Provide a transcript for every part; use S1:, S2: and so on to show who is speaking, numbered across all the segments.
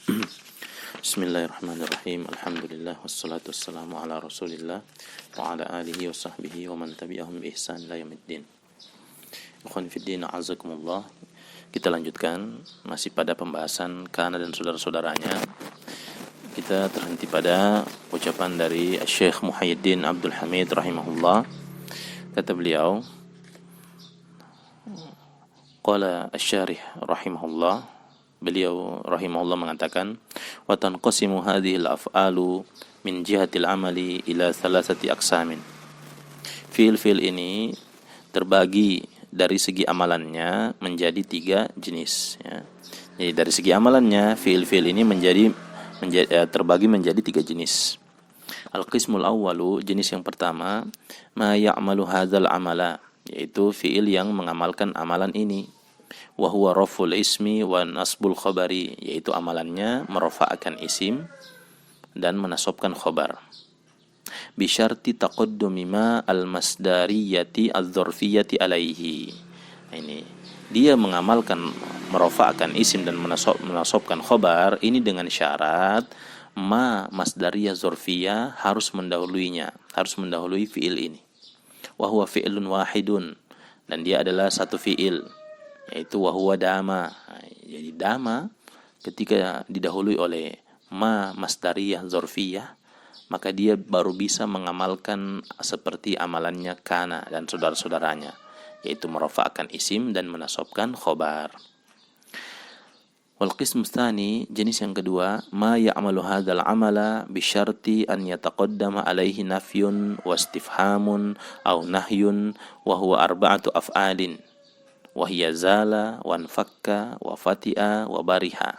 S1: Bismillahirrahmanirrahim. Alhamdulillah wassalatu wassalamu ala Rasulillah wa ala alihi wa sahbihi wa man tabi'ahum bi ihsan ila yaumiddin. Ikhwan fiddin, a'azakumullah. Kita lanjutkan masih pada pembahasan kana dan saudara-saudaranya. Kita terhenti pada ucapan dari Syekh Muhyiddin Abdul Hamid rahimahullah. Kata beliau, qala asy-syarih rahimahullah, beliau rahimahullah mengatakan, wa tanqasimu hadhil af'alu min jihatil amali ila thalathati aqsamin. Fi'il ini terbagi dari segi amalannya menjadi 3 jenis, ya. Jadi dari segi amalannya fi'il ini terbagi menjadi 3 jenis. Al-qismul awwalu, jenis yang pertama, ma ya'malu hadzal amala, yaitu fi'il yang mengamalkan amalan ini. Wa huwa raful ismi wa nasbul khabari, yaitu amalannya merafa'kan isim dan menasabkan khabar. Bi syarti taqaddumi ma al-masdariyati adz-dzarfiyyati alaihi. Ini dia mengamalkan merafa'kan isim dan menasabkan khabar ini dengan syarat ma masdariyah dzarfiyah harus mendahuluinya, harus mendahului fi'il ini. Wa huwa fi'lun wahidun, dan dia adalah satu fi'il, yaitu wahuwa dama. Jadi dama ketika didahului oleh ma masdariyah dzarfiyah, maka dia baru bisa mengamalkan seperti amalannya kana dan saudara-saudaranya, yaitu merafa'kan isim dan menasabkan khobar. Wal qismu tsani, jenis yang kedua, ma ya'malu hadzal amala bi syarti an yataqaddama alaihi nafyun wa istifhamun aw nahyun wa huwa arba'atu af'alin. Wahia zala, wanfakka, wafati'a, wabariha.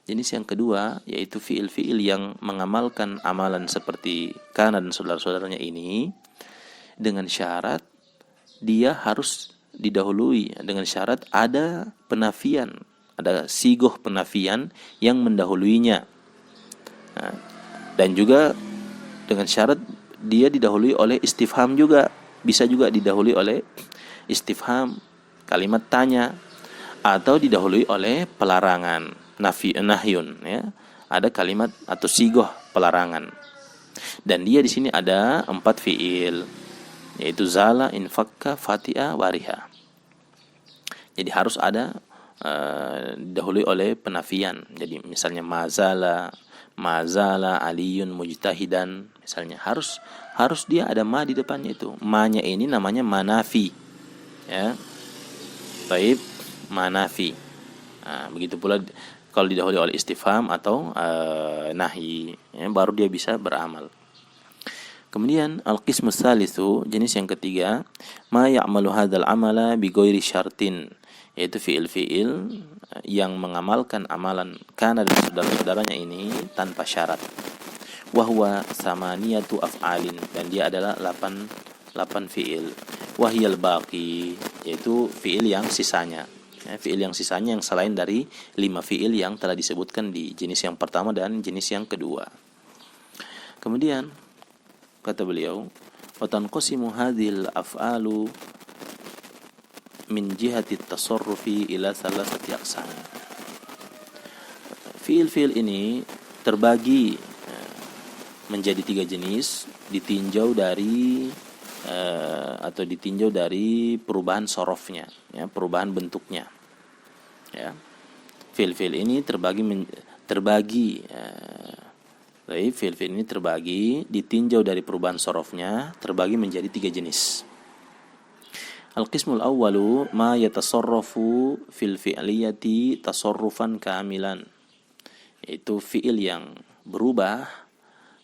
S1: Jenis yang kedua yaitu fi'il yang mengamalkan amalan seperti kana dan saudara-saudaranya ini dengan syarat dia harus didahului, dengan syarat ada penafian, ada sigoh penafian yang mendahuluinya. Nah, dan juga dengan syarat dia didahului oleh istifham juga, bisa juga didahului oleh istifham, kalimat tanya, atau didahului oleh pelarangan, nahyun, ya. Ada kalimat atau sigoh pelarangan. Dan dia di sini ada 4 fiil, yaitu zala, infakka, fati'a, wariha. Jadi harus ada didahului oleh penafian. Jadi misalnya mazala aliyun mujtahidan, misalnya harus dia ada ma di depannya itu. Ma-nya ini namanya manafi, ya. Baik, manafi. Nah, begitu pula kalau didahului oleh istifham atau nahi, ya, baru dia bisa beramal. Kemudian al-qismu tsalitsu, jenis yang ketiga, ma ya'malu hadzal amala bi ghairi syartin, yaitu fi'il yang mengamalkan amalan kana dan saudara-saudaranya ini tanpa syarat. Wa huwa samaniyatu af'alin, dan dia adalah 8 fi'il. Wahiyal baqi, yaitu fi'il yang sisanya, ya, fi'il yang sisanya yang selain dari 5 fi'il yang telah disebutkan di jenis yang pertama dan jenis yang kedua. Kemudian kata beliau, wa tanqasimu hadhil af'alu min jihati tasarrufi ila thalathati aqsam. Fi'il ini terbagi menjadi 3 jenis, ditinjau dari perubahan sorofnya, ya, perubahan bentuknya, ya. Fi'il ini terbagi ditinjau dari perubahan sorofnya, terbagi menjadi 3 jenis. Al-qismul awwalu ma yatasarrafu fil fi'liyati tasarrufan kamilan, yaitu fi'il yang berubah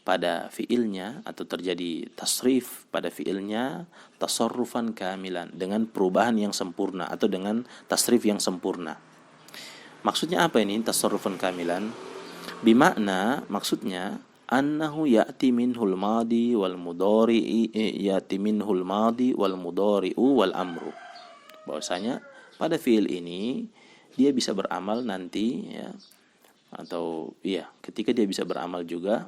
S1: pada fiilnya atau terjadi tasrif pada fiilnya tasarrufan kamilan, dengan perubahan yang sempurna atau dengan tasrif yang sempurna. Maksudnya apa ini tasarrufan kamilan? Bimakna, maksudnya annahu ya'ti minhul madi wal mudhari wal amru. Bahwasanya pada fiil ini dia bisa beramal nanti, ya, atau iya, ketika dia bisa beramal juga,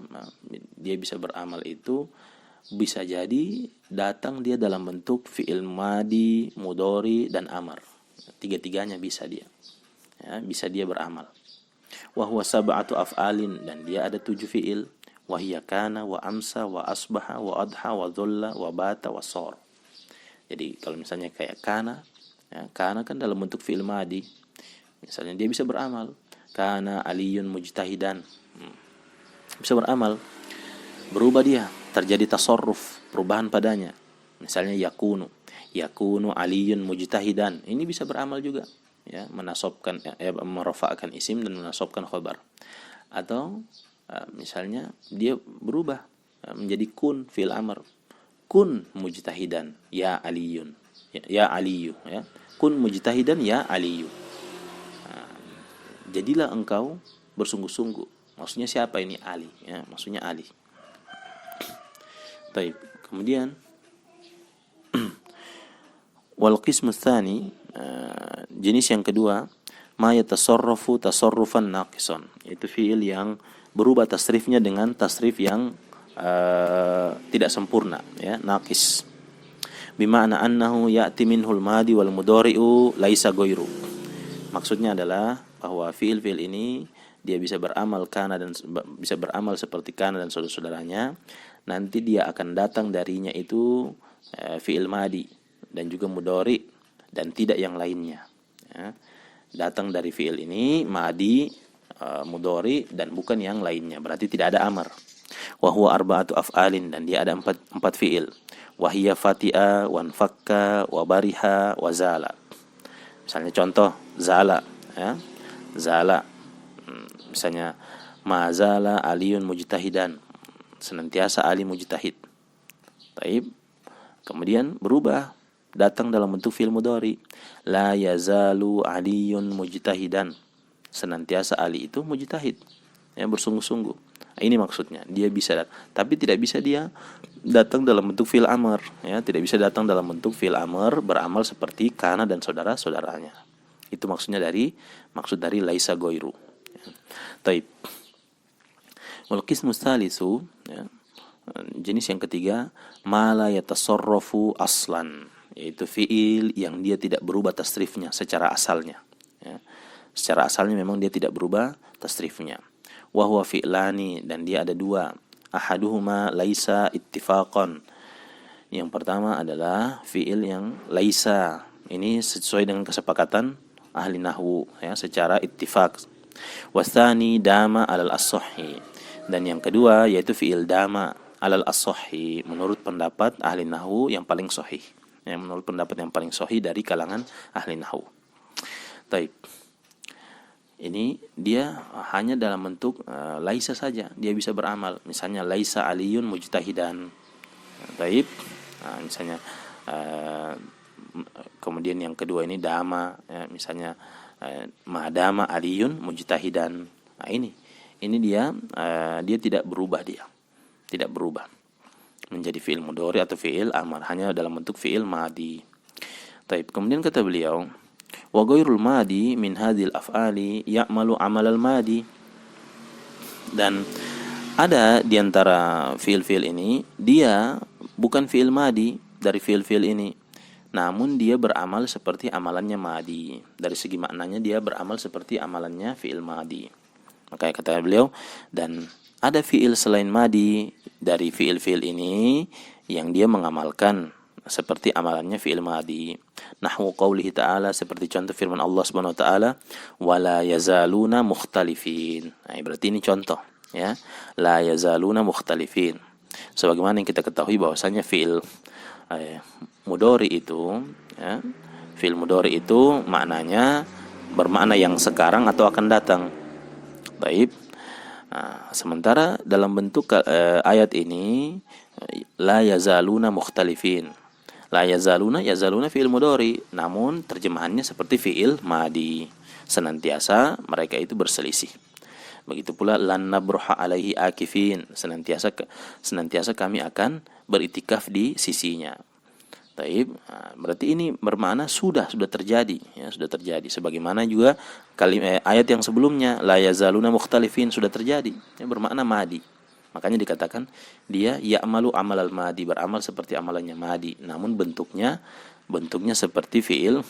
S1: dia bisa beramal itu bisa jadi datang dia dalam bentuk fi'il madi, mudhari, dan amar. 3-tiganya bisa dia, ya, bisa dia beramal. Wa huwa sab'atu af'alin, dan dia ada 7 fiil. Wa hiya kana wa amsa wa asbaha wa adha wa dhulla wa bata wa sar. Jadi kalau misalnya kayak kana, ya, kana kan dalam bentuk fiil madi. Misalnya dia bisa beramal, kana aliyun mujtahidan. Bisa beramal, berubah dia, terjadi tasarruf, perubahan padanya. Misalnya yakunu aliyun mujtahidan. Ini bisa beramal juga, ya, menasabkan, merafa'kan isim dan menasabkan khabar. Atau misalnya dia berubah menjadi kun fi'il amr. Kun mujtahidan ya aliyun. Ya aliyu, ya. Kun mujtahidan ya aliyu. Jadilah engkau bersungguh-sungguh. Maksudnya siapa ini? Ali, ya, maksudnya Ali. Baik, kemudian wal qismu tsani, jenis yang kedua, ma yatasarrafu tasarrufan naqisan, yaitu fiil yang berubah tasrifnya dengan tasrif yang tidak sempurna, ya, naqis. Bima'na annahu ya'ti minhul madi wal mudhari'u laisa ghairu. Maksudnya adalah bahwa fiil-fiil ini dia bisa beramal kana dan bisa beramal seperti kana dan saudara-saudaranya. Nanti dia akan datang darinya itu fiil madi dan juga mudhari dan tidak yang lainnya, ya. Datang dari fiil ini madi, mudhari dan bukan yang lainnya, berarti tidak ada amar. Wa huwa arba'atu af'alin, dan dia ada empat fiil. Wa hiya fati'a wa anfakka wa bariha wa zala. Misalnya contoh zala, ya. Zala, misalnya mazala aliyun mujtahidan, senantiasa Ali mujtahid. Taib. Kemudian berubah, datang dalam bentuk fi'il mudhari. La yazalu aliyun mujtahidan, senantiasa Ali itu mujtahid, ya, bersungguh-sungguh. Ini maksudnya, dia bisa tapi tidak bisa dia datang dalam bentuk fi'il amr, ya, tidak bisa datang dalam bentuk fi'il amr beramal seperti kana dan saudara-saudaranya. Itu maksud dari laisa ghairu, ya. Taib. Wal qismu tsalitsu, ya, jenis yang ketiga, ma la yatasarrafu aslan, yaitu fiil yang dia tidak berubah tasrifnya secara asalnya, ya. Secara asalnya memang dia tidak berubah tasrifnya. Wa huwa fi'lani, dan dia ada 2. Ahaduhuma laisa ittifaqan. Yang pertama adalah fiil yang laisa. Ini sesuai dengan kesepakatan ahli nahwu, ya, secara ittifaq. Wasani dama alal as-sahhi, dan yang kedua yaitu fiil dama alal as-sahhi menurut pendapat ahli nahwu yang paling sahih, ya, menurut pendapat yang paling sahih dari kalangan ahli nahwu. Taib. Ini dia hanya dalam bentuk laisa saja, dia bisa beramal. Misalnya laisa aliyun mujtahidan. Taib. Misalnya kemudian yang kedua ini dama, ya, misalnya madama aliyun mujtahidan. Nah, ini dia tidak berubah, dia tidak berubah menjadi fi'il mudhari atau fi'il amar, hanya dalam bentuk fi'il madi. Taib. Kemudian kata beliau, wa ghairul madi min hadhil af'ali ya'malu amalal madi, dan ada di antara fiil-fiil ini dia bukan fiil madi dari fiil-fiil ini, namun dia beramal seperti amalannya madi. Dari segi maknanya dia beramal seperti amalannya fiil madi. Makanya kata beliau, dan ada fiil selain madi dari fiil-fiil ini yang dia mengamalkan seperti amalannya fiil madi. Nahwu qaulihi ta'ala, seperti contoh firman Allah Subhanahu wa taala, wala yazaluna mukhtalifin. Nah, berarti ini contoh, ya. La yazaluna mukhtalifin. Sebagaimana yang kita ketahui bahwasanya fiil mudhari itu, ya, fiil mudhari itu maknanya bermakna yang sekarang atau akan datang. Baik. Nah, sementara dalam bentuk ayat ini la yazaluna mukhtalifin. La yazaluna fi'il mudhari, namun terjemahannya seperti fi'il madi. Senantiasa mereka itu berselisih. Begitu pula lan nabruha alaihi akifin, senantiasa kami akan beritikaf di sisinya. Taib. Nah, berarti ini bermakna sudah terjadi, ya, sudah terjadi. Sebagaimana juga ayat yang sebelumnya la yazaluna mukhtalifin sudah terjadi, ya, bermakna madi. Makanya dikatakan dia ya'malu amalal madi, beramal seperti amalannya madi, namun bentuknya seperti fi'il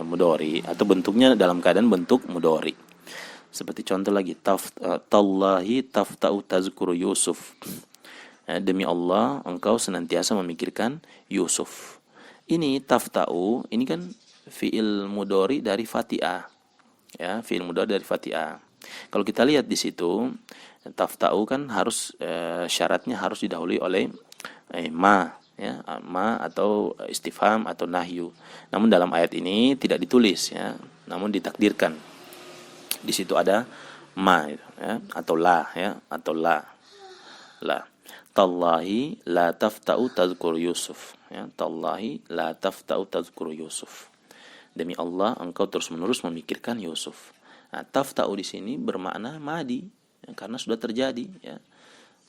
S1: mudhari, atau bentuknya dalam keadaan bentuk mudhari. Seperti contoh lagi, tallahi tafta'u tazkuru Yusuf. Demi Allah, engkau senantiasa memikirkan Yusuf. Ini tafta'u, ini kan fi'il mudhari dari fati'ah. Ya, fi'il mudhari dari fati'ah. Kalau kita lihat di situ, tafta'u kan harus syaratnya harus didahului oleh ma, ya, ma atau istifham atau nahyu. Namun dalam ayat ini tidak ditulis, ya, namun ditakdirkan. Di situ ada ma, ya, atau la, ya, atau la. Tallahi la tafta'u tazkur Yusuf, ya, tallahi la tafta'u tazkur Yusuf. Demi Allah, engkau terus-menerus memikirkan Yusuf. Nah, tafta'u di sini bermakna madi, ya, karena sudah terjadi, ya.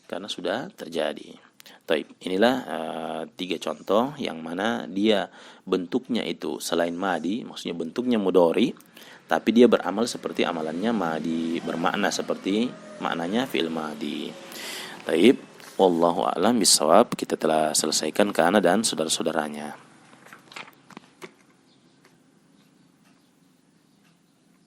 S1: Karena sudah terjadi. Taib, inilah 3 contoh yang mana dia bentuknya itu selain madi, maksudnya bentuknya mudhari, tapi dia beramal seperti amalannya madi, bermakna seperti maknanya fi'il madi. Taib, wallahu a'lam bishawab. Kita telah selesaikan kana dan saudara-saudaranya.